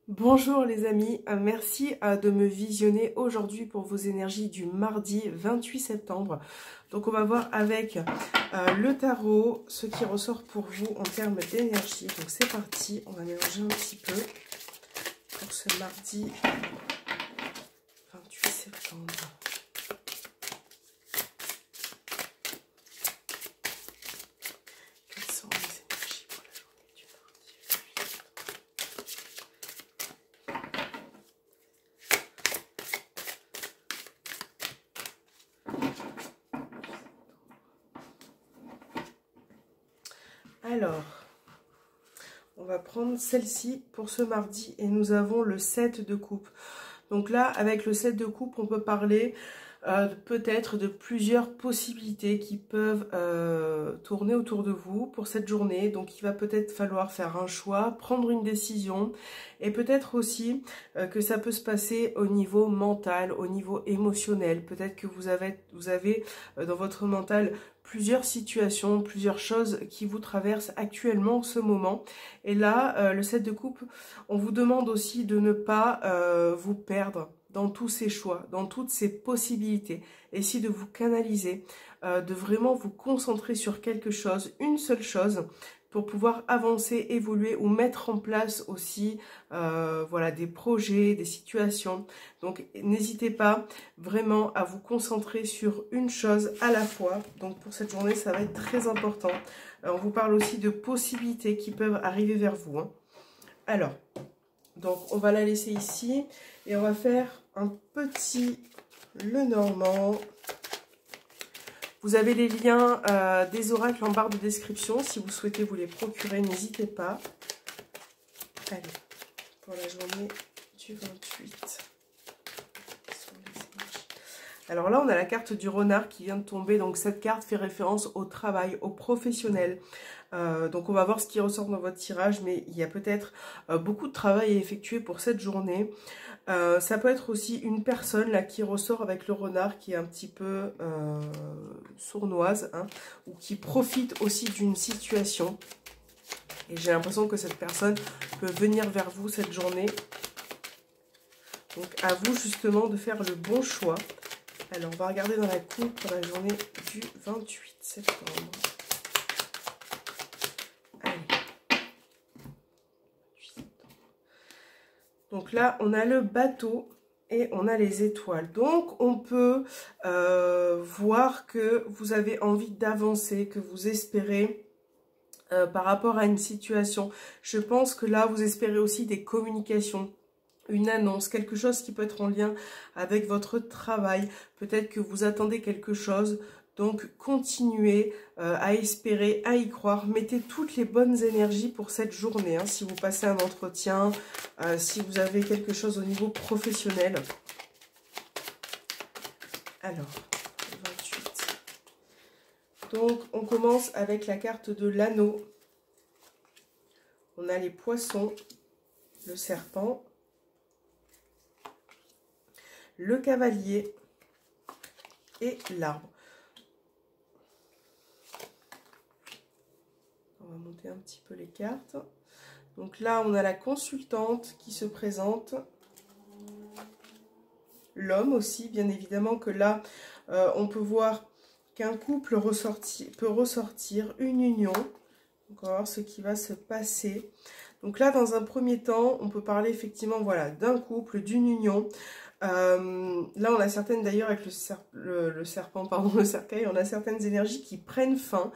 Bonjour les amis, merci de me visionner aujourd'hui pour vos énergies du mardi 28 septembre. Donc on va voir avec le tarot ce qui ressort pour vous en termes d'énergie. Donc c'est parti, on va mélanger un petit peu pour ce mardi 28 septembre. Quelles sont les énergies pour la journée du mardi? Alors, on va prendre celle-ci pour ce mardi et nous avons le 7 de coupe. Donc là, avec le 7 de coupe, on peut parler peut-être de plusieurs possibilités qui peuvent tourner autour de vous pour cette journée. Donc il va peut-être falloir faire un choix, prendre une décision et peut-être aussi que ça peut se passer au niveau mental, au niveau émotionnel. Peut-être que vous avez dans votre mental plusieurs situations, plusieurs choses qui vous traversent actuellement en ce moment. Et là, le 7 de coupe, on vous demande aussi de ne pas vous perdre dans tous ces choix, dans toutes ces possibilités. Essayez de vous canaliser, de vraiment vous concentrer sur quelque chose, une seule chose, pour pouvoir avancer, évoluer ou mettre en place aussi voilà, des projets, des situations. Donc n'hésitez pas vraiment à vous concentrer sur une chose à la fois. Donc pour cette journée, ça va être très important. On vous parle aussi de possibilités qui peuvent arriver vers vous. Hein. Alors, donc on va la laisser ici et on va faire un petit Lenormand. Vous avez les liens des oracles en barre de description. Si vous souhaitez vous les procurer, n'hésitez pas. Allez, pour la journée du 28. Alors là, on a la carte du renard qui vient de tomber. Donc cette carte fait référence au travail, au professionnel. Donc on va voir ce qui ressort dans votre tirage, mais il y a peut-être beaucoup de travail à effectuer pour cette journée. Ça peut être aussi une personne là qui ressort avec le renard qui est un petit peu sournoise, hein, ou qui profite aussi d'une situation. Et j'ai l'impression que cette personne peut venir vers vous cette journée. Donc à vous justement de faire le bon choix. Alors on va regarder dans la coupe pour la journée du 28 septembre. Donc là, on a le bateau et on a les étoiles. Donc, on peut voir que vous avez envie d'avancer, que vous espérez par rapport à une situation. Je pense que là, vous espérez aussi des communications, une annonce, quelque chose qui peut être en lien avec votre travail. Peut-être que vous attendez quelque chose. Donc, continuez à espérer, à y croire. Mettez toutes les bonnes énergies pour cette journée. Hein, si vous passez un entretien, si vous avez quelque chose au niveau professionnel. Alors, 28. Donc, on commence avec la carte de l'anneau. On a les poissons, le serpent, le cavalier et l'arbre. On va monter un petit peu les cartes. Donc là, on a la consultante qui se présente. L'homme aussi, bien évidemment que là, on peut voir qu'un couple peut ressortir, une union. Donc on va voir ce qui va se passer. Donc là, dans un premier temps, on peut parler effectivement voilà, d'un couple, d'une union. Là, on a certaines, d'ailleurs, avec le serpent, pardon, le cercueil, on a certaines énergies qui prennent fin.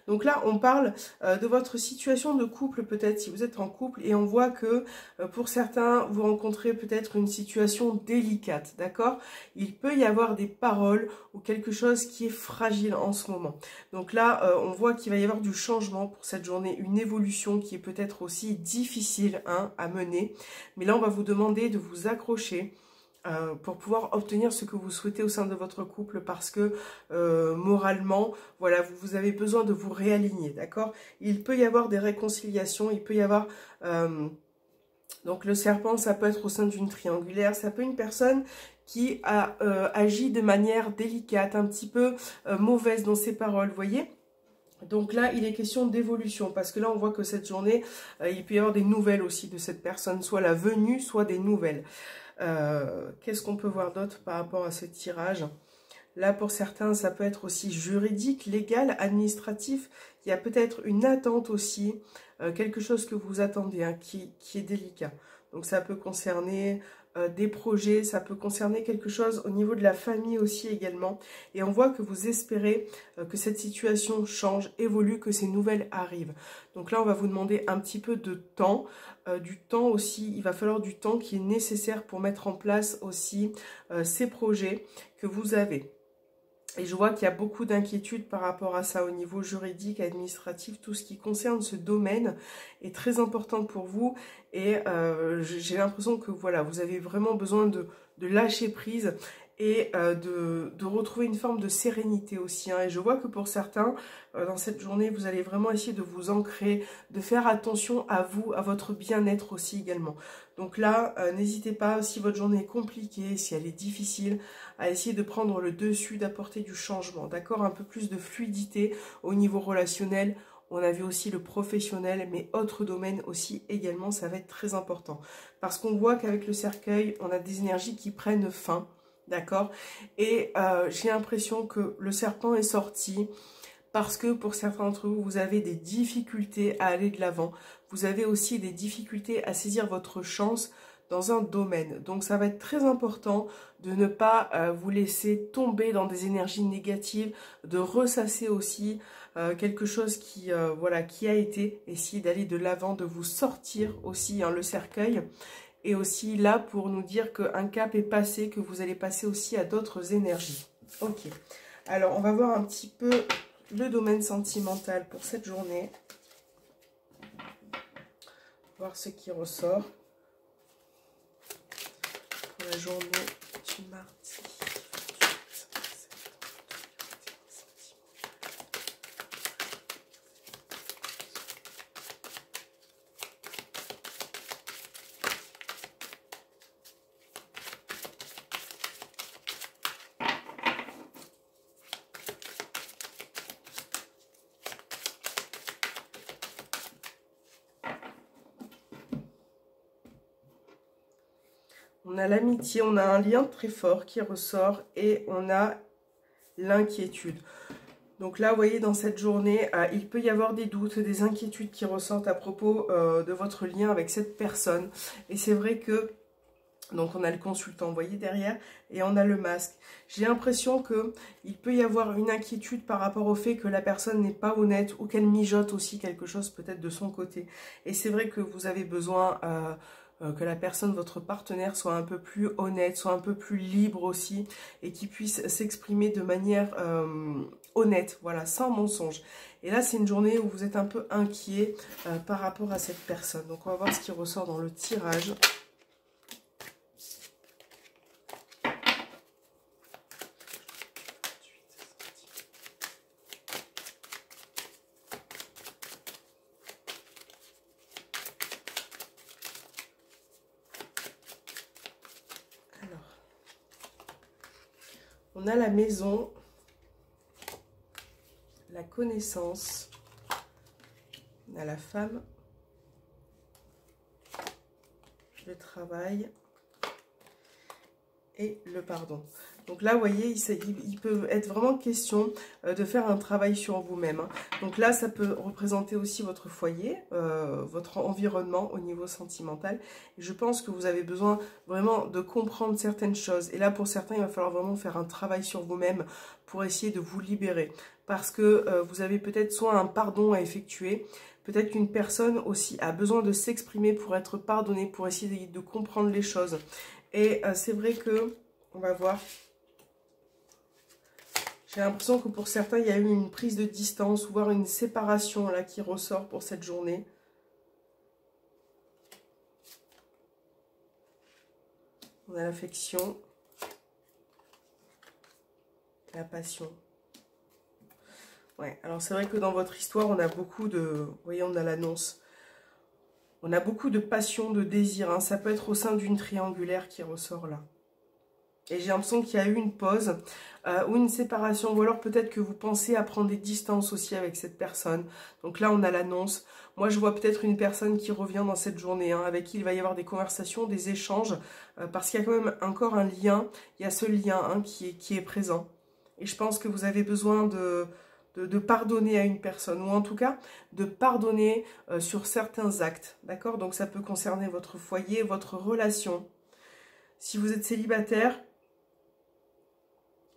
Donc là, on parle de votre situation de couple, peut-être, si vous êtes en couple, et on voit que, pour certains, vous rencontrez peut-être une situation délicate, d'accord? Il peut y avoir des paroles ou quelque chose qui est fragile en ce moment. Donc là, on voit qu'il va y avoir du changement pour cette journée, une évolution qui est peut-être aussi difficile hein, à mener. Mais là, on va vous demander de vous accrocher pour pouvoir obtenir ce que vous souhaitez au sein de votre couple parce que moralement, voilà, vous avez besoin de vous réaligner, d'accord? Il peut y avoir des réconciliations, il peut y avoir... donc le serpent, ça peut être au sein d'une triangulaire, ça peut être une personne qui a agi de manière délicate, un petit peu mauvaise dans ses paroles, vous voyez? Donc là, il est question d'évolution, parce que là, on voit que cette journée, il peut y avoir des nouvelles aussi de cette personne, soit la venue, soit des nouvelles. Qu'est-ce qu'on peut voir d'autre par rapport à ce tirage? Là, pour certains, ça peut être aussi juridique, légal, administratif. Il y a peut-être une attente aussi, quelque chose que vous attendez, hein, qui est délicat. Donc ça peut concerner des projets, ça peut concerner quelque chose au niveau de la famille aussi également. Et on voit que vous espérez que cette situation change, évolue, que ces nouvelles arrivent. Donc là, on va vous demander un petit peu de temps, du temps aussi. Il va falloir du temps qui est nécessaire pour mettre en place aussi ces projets que vous avez. Et je vois qu'il y a beaucoup d'inquiétudes par rapport à ça au niveau juridique, administratif, tout ce qui concerne ce domaine est très important pour vous. Et j'ai l'impression que voilà, vous avez vraiment besoin de lâcher prise et de retrouver une forme de sérénité aussi, hein. Et je vois que pour certains, dans cette journée, vous allez vraiment essayer de vous ancrer, de faire attention à vous, à votre bien-être aussi également. Donc là, n'hésitez pas, si votre journée est compliquée, si elle est difficile, à essayer de prendre le dessus, d'apporter du changement, d'accord? Un peu plus de fluidité au niveau relationnel. On a vu aussi le professionnel, mais autres domaines aussi également, ça va être très important. Parce qu'on voit qu'avec le cercueil, on a des énergies qui prennent fin, d'accord? Et j'ai l'impression que le serpent est sorti parce que pour certains d'entre vous, vous avez des difficultés à aller de l'avant. Vous avez aussi des difficultés à saisir votre chance dans un domaine. Donc ça va être très important de ne pas vous laisser tomber dans des énergies négatives, de ressasser aussi quelque chose qui, voilà, qui a été, essayer d'aller de l'avant, de vous sortir aussi, hein, le cercueil. Et aussi là pour nous dire qu'un cap est passé, que vous allez passer aussi à d'autres énergies. Ok, alors on va voir un petit peu le domaine sentimental pour cette journée. Voir ce qui ressort pour la journée du mardi. On a l'amitié, on a un lien très fort qui ressort et on a l'inquiétude. Donc là, vous voyez, dans cette journée, il peut y avoir des doutes, des inquiétudes qui ressortent à propos de votre lien avec cette personne. Et c'est vrai que, donc on a le consultant, vous voyez, derrière, et on a le masque. J'ai l'impression qu'il peut y avoir une inquiétude par rapport au fait que la personne n'est pas honnête ou qu'elle mijote aussi quelque chose peut-être de son côté. Et c'est vrai que vous avez besoin que la personne, votre partenaire, soit un peu plus honnête, soit un peu plus libre aussi, et qui puisse s'exprimer de manière honnête, voilà, sans mensonge. Et là, c'est une journée où vous êtes un peu inquiet par rapport à cette personne. Donc, on va voir ce qui ressort dans le tirage. On a la maison, la connaissance, on a la femme, le travail et le pardon. Donc là, vous voyez, il peut être vraiment question de faire un travail sur vous-même, hein. Donc là, ça peut représenter aussi votre foyer, votre environnement au niveau sentimental. Et je pense que vous avez besoin vraiment de comprendre certaines choses. Et là, pour certains, il va falloir vraiment faire un travail sur vous-même pour essayer de vous libérer. Parce que vous avez peut-être soit un pardon à effectuer, peut-être qu'une personne aussi a besoin de s'exprimer pour être pardonnée, pour essayer de comprendre les choses. Et c'est vrai que, on va voir, j'ai l'impression que pour certains, il y a eu une prise de distance, voire une séparation là qui ressort pour cette journée. On a l'affection, la passion. Ouais, alors c'est vrai que dans votre histoire, on a beaucoup de... Vous voyez, on a l'annonce. On a beaucoup de passion, de désir, hein. Ça peut être au sein d'une triangulaire qui ressort là. Et j'ai l'impression qu'il y a eu une pause ou une séparation. Ou alors peut-être que vous pensez à prendre des distances aussi avec cette personne. Donc là, on a l'annonce. Moi, je vois peut-être une personne qui revient dans cette journée, hein, avec qui il va y avoir des conversations, des échanges. Parce qu'il y a quand même encore un lien. Il y a ce lien, hein, qui est présent. Et je pense que vous avez besoin de pardonner à une personne. Ou en tout cas, de pardonner sur certains actes. D'accord? Donc ça peut concerner votre foyer, votre relation. Si vous êtes célibataire,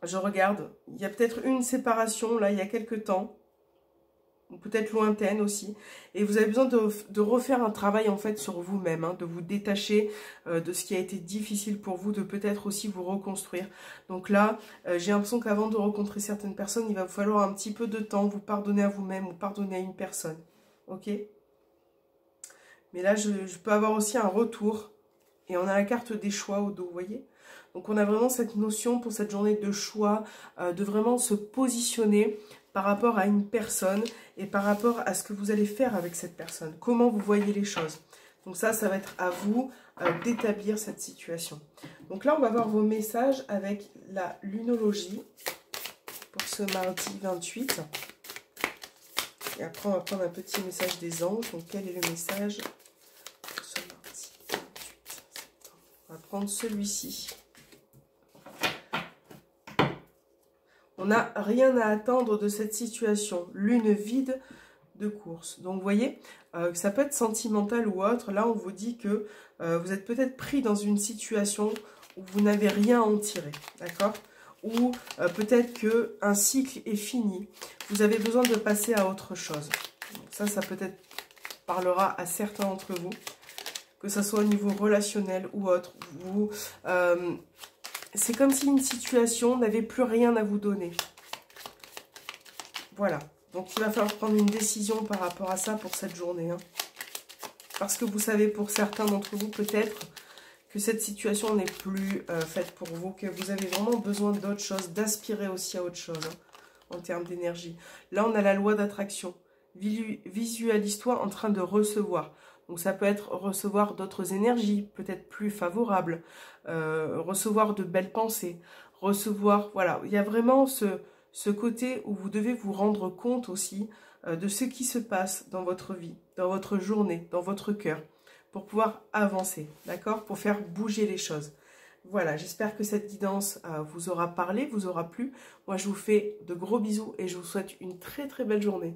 je regarde, il y a peut-être une séparation, là, il y a quelques temps, ou peut-être lointaine aussi, et vous avez besoin de refaire un travail, en fait, sur vous-même, hein, de vous détacher de ce qui a été difficile pour vous, de peut-être aussi vous reconstruire. Donc là, j'ai l'impression qu'avant de rencontrer certaines personnes, il va vous falloir un petit peu de temps, vous pardonner à vous-même, ou pardonner à une personne, ok? Mais là, je peux avoir aussi un retour, et on a la carte des choix au dos, vous voyez? Donc on a vraiment cette notion pour cette journée de choix, de vraiment se positionner par rapport à une personne et par rapport à ce que vous allez faire avec cette personne. Comment vous voyez les choses. Donc ça va être à vous d'établir cette situation. Donc là, on va voir vos messages avec la lunologie pour ce mardi 28. Et après, on va prendre un petit message des anges. Donc quel est le message pour ce mardi 28 septembre? On va prendre celui-ci. On n'a rien à attendre de cette situation. Lune vide de course. Donc, vous voyez, ça peut être sentimental ou autre. Là, on vous dit que vous êtes peut-être pris dans une situation où vous n'avez rien à en tirer. D'accord? Ou peut-être qu'un cycle est fini. Vous avez besoin de passer à autre chose. Donc, ça peut-être parlera à certains d'entre vous. Que ce soit au niveau relationnel ou autre. C'est comme si une situation n'avait plus rien à vous donner. Voilà. Donc, il va falloir prendre une décision par rapport à ça pour cette journée. Hein. Parce que vous savez, pour certains d'entre vous, peut-être que cette situation n'est plus faite pour vous, que vous avez vraiment besoin d'autre chose, d'aspirer aussi à autre chose hein, en termes d'énergie. Là, on a la loi d'attraction. Visualise-toi en train de recevoir. Donc, ça peut être recevoir d'autres énergies, peut-être plus favorables, recevoir de belles pensées, recevoir, voilà. Il y a vraiment ce côté où vous devez vous rendre compte aussi de ce qui se passe dans votre vie, dans votre journée, dans votre cœur, pour pouvoir avancer, d'accord? Pour faire bouger les choses. Voilà, j'espère que cette guidance vous aura parlé, vous aura plu. Moi, je vous fais de gros bisous et je vous souhaite une très très belle journée.